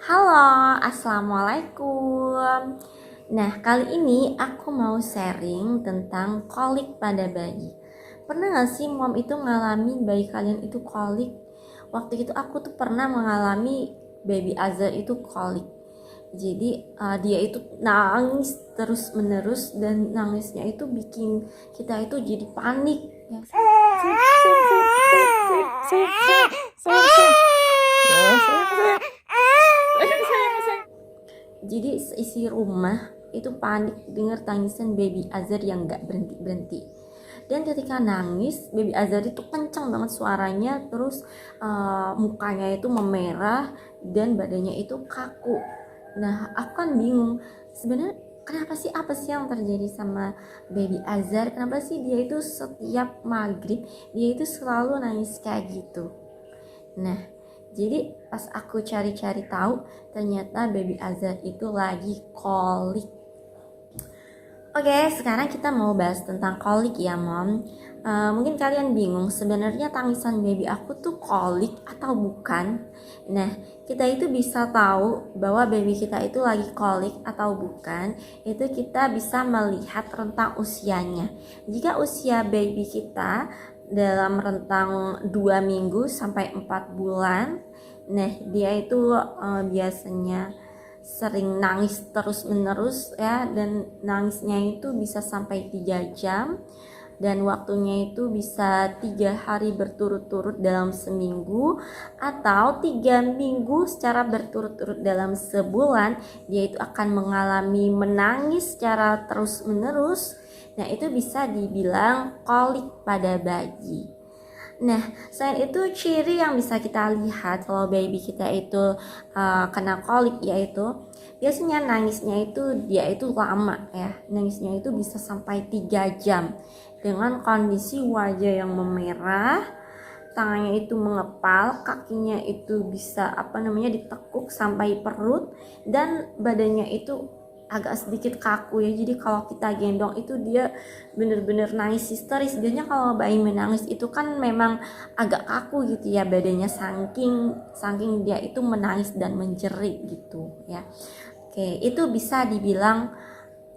Halo, Assalamualaikum. Nah, kali ini aku mau sharing tentang kolik pada bayi. Pernah gak sih mom itu ngalami bayi kalian itu kolik? Waktu itu aku tuh pernah mengalami baby Azar itu kolik. Jadi dia itu nangis terus menerus dan nangisnya itu bikin kita itu jadi panik. Ya, jadi isi rumah itu panik dengar tangisan baby Azar yang gak berhenti-berhenti. Dan ketika nangis, baby Azar itu kencang banget suaranya, terus mukanya itu memerah dan badannya itu kaku. Nah, aku kan bingung sebenarnya kenapa sih, apa sih yang terjadi sama baby Azar? Kenapa sih dia itu setiap maghrib dia itu selalu nangis kayak gitu? Nah, jadi pas aku cari-cari tahu, ternyata baby Azar itu lagi kolik. Oke, sekarang kita mau bahas tentang kolik ya, Mom. Mungkin kalian bingung sebenarnya tangisan baby aku tuh kolik atau bukan. Nah, kita itu bisa tahu bahwa baby kita itu lagi kolik atau bukan, itu kita bisa melihat rentang usianya. Jika usia baby kita dalam rentang 2 minggu sampai 4 bulan, nah dia itu biasanya sering nangis terus menerus ya, dan nangisnya itu bisa sampai 3 jam dan waktunya itu bisa 3 hari berturut-turut dalam seminggu atau 3 minggu secara berturut-turut dalam sebulan. Dia itu akan mengalami menangis secara terus menerus. Nah, itu bisa dibilang kolik pada bayi. Nah, selain itu ciri yang bisa kita lihat kalau baby kita itu kena kolik, yaitu biasanya nangisnya itu dia itu lama ya. Nangisnya itu bisa sampai 3 jam dengan kondisi wajah yang memerah, tangannya itu mengepal, kakinya itu bisa ditekuk sampai perut, dan badannya itu agak sedikit kaku ya. Jadi kalau kita gendong itu dia bener-bener nangis histeris. Biasanya kalau bayi menangis itu kan memang agak kaku gitu ya badannya, saking dia itu menangis dan menjerit gitu ya. Oke, itu bisa dibilang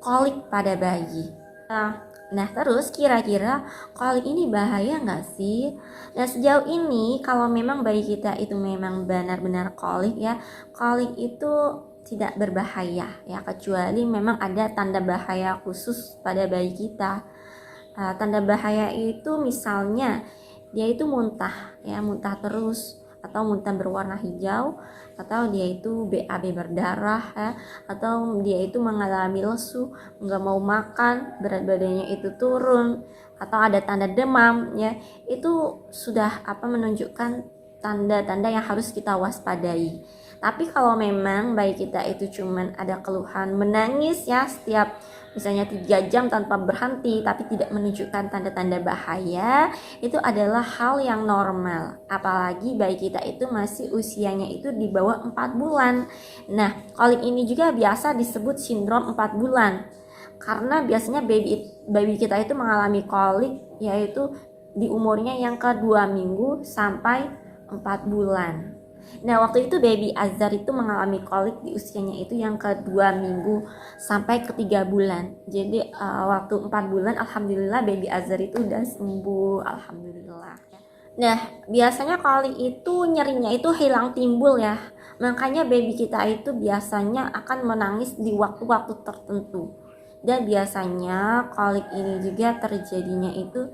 kolik pada bayi. Nah, terus kira-kira kolik ini bahaya nggak sih? Nah, sejauh ini kalau memang bayi kita itu memang benar-benar kolik ya, kolik itu tidak berbahaya ya, kecuali memang ada tanda bahaya khusus pada bayi kita. Tanda bahaya itu misalnya dia itu muntah ya, muntah terus, atau muntah berwarna hijau, atau dia itu BAB berdarah ya, atau dia itu mengalami lesu, nggak mau makan, berat badannya itu turun, atau ada tanda demam ya. Itu sudah menunjukkan tanda-tanda yang harus kita waspadai. Tapi kalau memang bayi kita itu cuman ada keluhan menangis ya setiap misalnya 3 jam tanpa berhenti, tapi tidak menunjukkan tanda-tanda bahaya, itu adalah hal yang normal. Apalagi bayi kita itu masih usianya itu di bawah 4 bulan. Nah, kolik ini juga biasa disebut sindrom 4 bulan. Karena biasanya baby kita itu mengalami kolik yaitu di umurnya yang ke-2 minggu sampai 4 bulan. Nah, waktu itu baby Azar itu mengalami kolik di usianya itu yang ke-2 minggu sampai ke-3 bulan. Jadi waktu 4 bulan alhamdulillah baby Azar itu udah sembuh, alhamdulillah. Nah, biasanya kolik itu nyerinya itu hilang timbul ya. Makanya baby kita itu biasanya akan menangis di waktu-waktu tertentu. Dan biasanya kolik ini juga terjadinya itu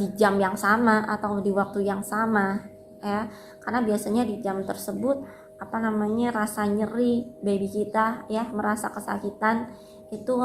di jam yang sama atau di waktu yang sama ya, karena biasanya di jam tersebut rasa nyeri baby kita ya, merasa kesakitan itu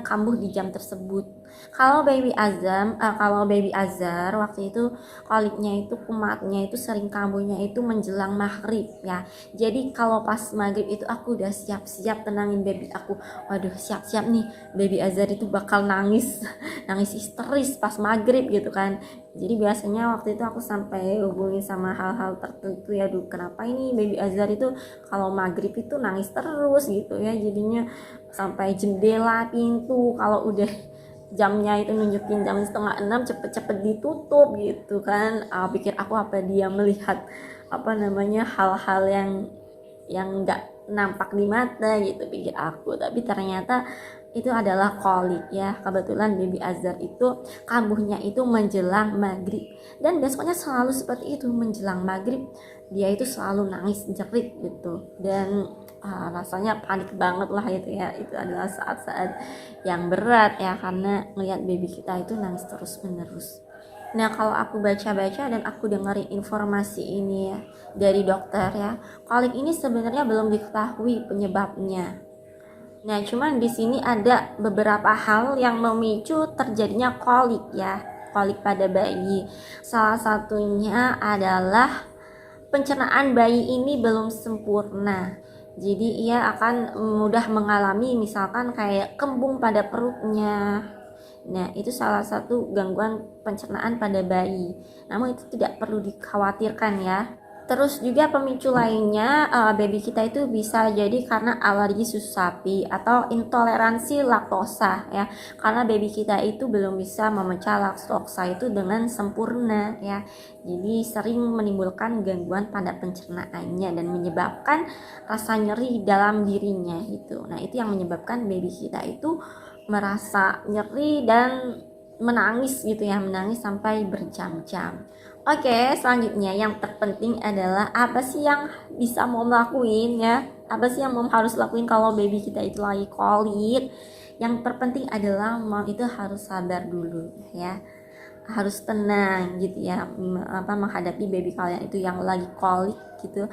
kambuh di jam tersebut. Kalau baby Azar waktu itu koliknya itu kumatnya itu sering kambuhnya itu menjelang maghrib ya. Jadi kalau pas maghrib itu aku udah siap-siap tenangin baby aku. Waduh, siap-siap nih baby Azar itu bakal nangis nangis histeris pas maghrib gitu kan. Jadi biasanya waktu itu aku sampai hubungi sama hal-hal tertentu ya, kenapa ini baby Azar itu kalau maghrib itu nangis terus gitu ya. Jadinya sampai jendela, pintu kalau udah jamnya itu nunjukin jam 5:30 cepet-cepet ditutup gitu kan. Pikir aku apa dia melihat hal-hal yang yang nggak nampak di mata gitu pikir aku, tapi ternyata itu adalah kolik ya. Kebetulan baby Azhar itu kambuhnya itu menjelang maghrib, dan besoknya selalu seperti itu, menjelang maghrib dia itu selalu nangis jerit gitu, dan rasanya panik banget lah itu ya. Itu adalah saat-saat yang berat ya, karena melihat baby kita itu nangis terus menerus. Nah, kalau aku baca-baca dan aku dengerin informasi ini ya dari dokter ya, kolik ini sebenarnya belum diketahui penyebabnya. Nah, cuman di sini ada beberapa hal yang memicu terjadinya kolik ya, kolik pada bayi. Salah satunya adalah pencernaan bayi ini belum sempurna. Jadi ia akan mudah mengalami misalkan kayak kembung pada perutnya. Nah, itu salah satu gangguan pencernaan pada bayi. Namun itu tidak perlu dikhawatirkan ya. Terus juga pemicu lainnya, baby kita itu bisa jadi karena alergi susu sapi atau intoleransi laktosa ya. Karena baby kita itu belum bisa memecah laktosa itu dengan sempurna ya. Jadi sering menimbulkan gangguan pada pencernaannya dan menyebabkan rasa nyeri dalam dirinya gitu. Nah, itu yang menyebabkan baby kita itu merasa nyeri dan menangis gitu ya, menangis sampai berjam-jam. Oke, selanjutnya yang terpenting adalah apa sih yang bisa mom lakuin ya? Apa sih yang mom harus lakuin kalau baby kita itu lagi kolik? Yang terpenting adalah mom itu harus sabar dulu ya. Harus tenang gitu ya, menghadapi baby kalian itu yang lagi kolik gitu.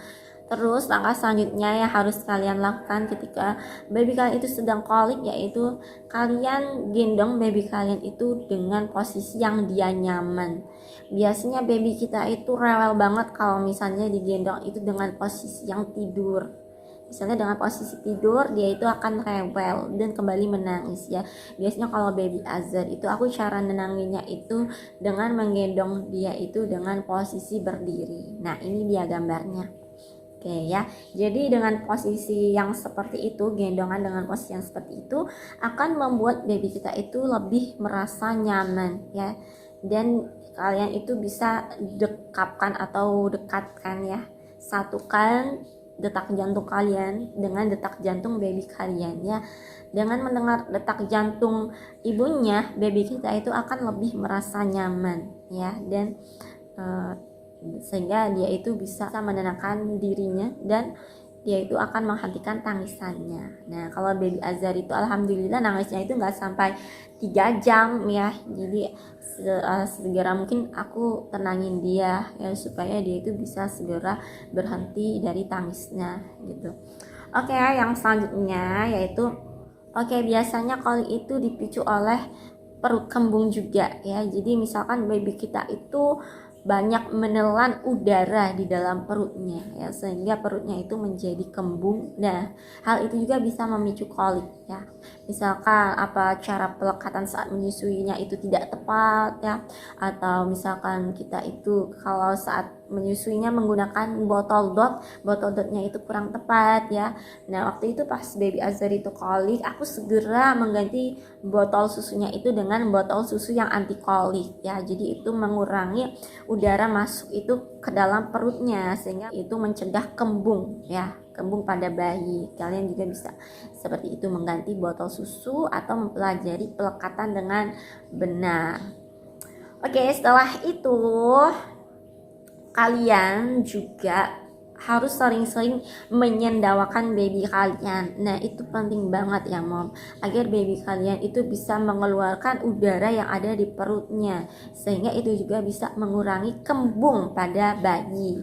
Terus langkah selanjutnya yang harus kalian lakukan ketika baby kalian itu sedang kolik, yaitu kalian gendong baby kalian itu dengan posisi yang dia nyaman. Biasanya baby kita itu rewel banget kalau misalnya digendong itu dengan posisi yang tidur. Misalnya dengan posisi tidur, dia itu akan rewel dan kembali menangis ya. Biasanya kalau baby Azhar itu aku cara nenanginnya itu dengan menggendong dia itu dengan posisi berdiri. Nah, ini dia gambarnya. Oke ya, jadi dengan posisi yang seperti itu, gendongan dengan posisi yang seperti itu akan membuat baby kita itu lebih merasa nyaman ya. Dan kalian itu bisa dekapkan atau dekatkan ya, satukan detak jantung kalian dengan detak jantung baby kalian ya. Dengan mendengar detak jantung ibunya, baby kita itu akan lebih merasa nyaman ya, dan sehingga dia itu bisa menenangkan dirinya dan dia itu akan menghentikan tangisannya. Nah, kalau baby Azhar itu alhamdulillah nangisnya itu nggak sampai 3 jam ya. Jadi segera mungkin aku tenangin dia ya, supaya dia itu bisa segera berhenti dari tangisnya gitu. Oke, yang selanjutnya yaitu biasanya kolik itu dipicu oleh perut kembung juga ya. Jadi misalkan baby kita itu banyak menelan udara di dalam perutnya ya, sehingga perutnya itu menjadi kembung. Nah, hal itu juga bisa memicu kolik ya. Misalkan cara pelekatan saat menyusuinya itu tidak tepat ya, atau misalkan kita itu kalau saat menyusuinya menggunakan botol dotnya itu kurang tepat ya. Nah, waktu itu pas baby Azhar itu kolik, aku segera mengganti botol susunya itu dengan botol susu yang anti kolik ya. Jadi itu mengurangi udara masuk itu ke dalam perutnya, sehingga itu mencegah kembung ya, kembung pada bayi. Kalian juga bisa seperti itu, mengganti botol susu atau mempelajari pelekatan dengan benar. Oke, setelah itu kalian juga harus sering-sering menyendawakan baby kalian. Nah, itu penting banget ya mom, agar baby kalian itu bisa mengeluarkan udara yang ada di perutnya, sehingga itu juga bisa mengurangi kembung pada bayi.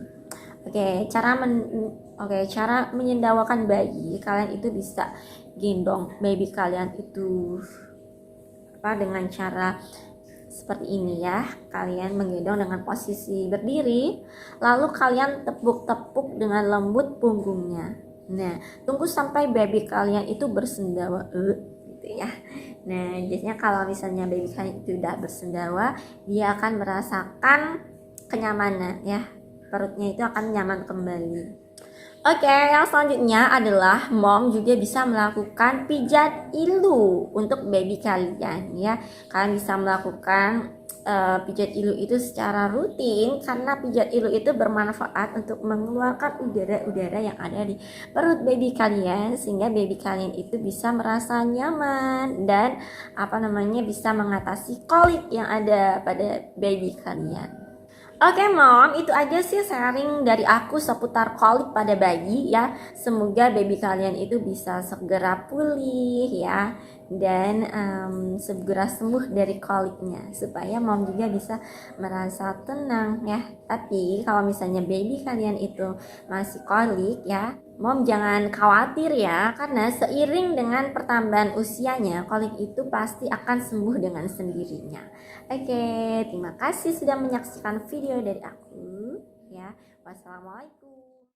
Cara menyendawakan bayi kalian itu bisa gendong baby kalian itu dengan cara seperti ini ya. Kalian menggendong dengan posisi berdiri, lalu kalian tepuk-tepuk dengan lembut punggungnya. Nah, tunggu sampai baby kalian itu bersendawa gitu ya. Nah, biasanya kalau misalnya baby kalian itu udah bersendawa, dia akan merasakan kenyamanan ya, perutnya itu akan nyaman kembali. Oke, yang selanjutnya adalah mom juga bisa melakukan pijat ilu untuk baby kalian ya. Kalian bisa melakukan pijat ilu itu secara rutin, karena pijat ilu itu bermanfaat untuk mengeluarkan udara-udara yang ada di perut baby kalian, sehingga baby kalian itu bisa merasa nyaman dan bisa mengatasi kolik yang ada pada baby kalian. Oke mom, itu aja sih sharing dari aku seputar kolik pada bayi ya. Semoga baby kalian itu bisa segera pulih ya, dan segera sembuh dari koliknya, supaya mom juga bisa merasa tenang ya. Tapi kalau misalnya baby kalian itu masih kolik ya, mom jangan khawatir ya, karena seiring dengan pertambahan usianya, kolik itu pasti akan sembuh dengan sendirinya. Oke, terima kasih sudah menyaksikan video dari aku ya. Wassalamualaikum.